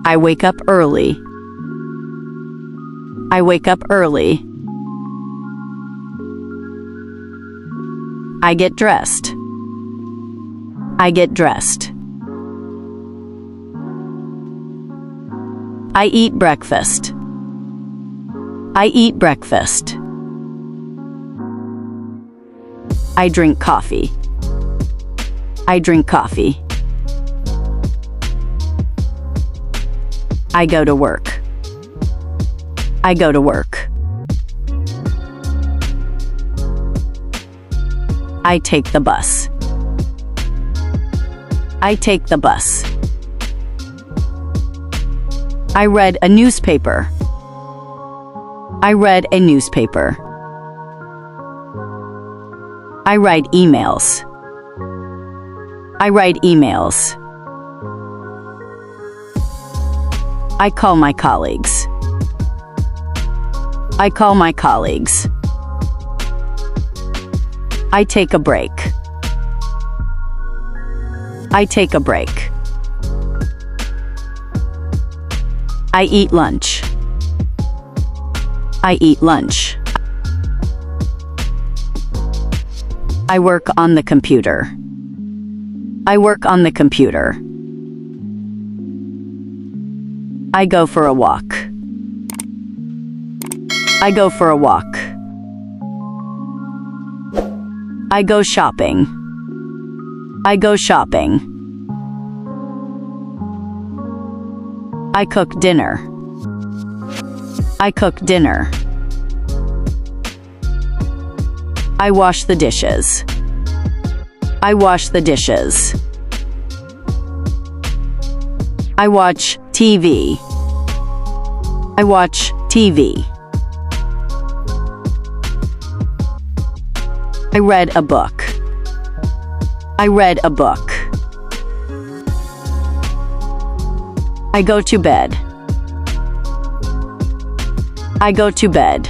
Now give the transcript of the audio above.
I wake up early. I wake up early. I get dressed. I get dressed. I eat breakfast. I eat breakfast. I drink coffee. I drink coffee. I go to work. I go to work. I take the bus. I take the bus. I read a newspaper. I read a newspaper. I write emails. I write emails. I call my colleagues. I call my colleagues. I take a break. I take a break. I eat lunch. I eat lunch. I work on the computer. I work on the computer. I go for a walk. I go for a walk. I go shopping. I go shopping. I cook dinner. I cook dinner. I wash the dishes. I wash the dishes. I watch TV. I watch TV. I read a book. I read a book. I go to bed. I go to bed.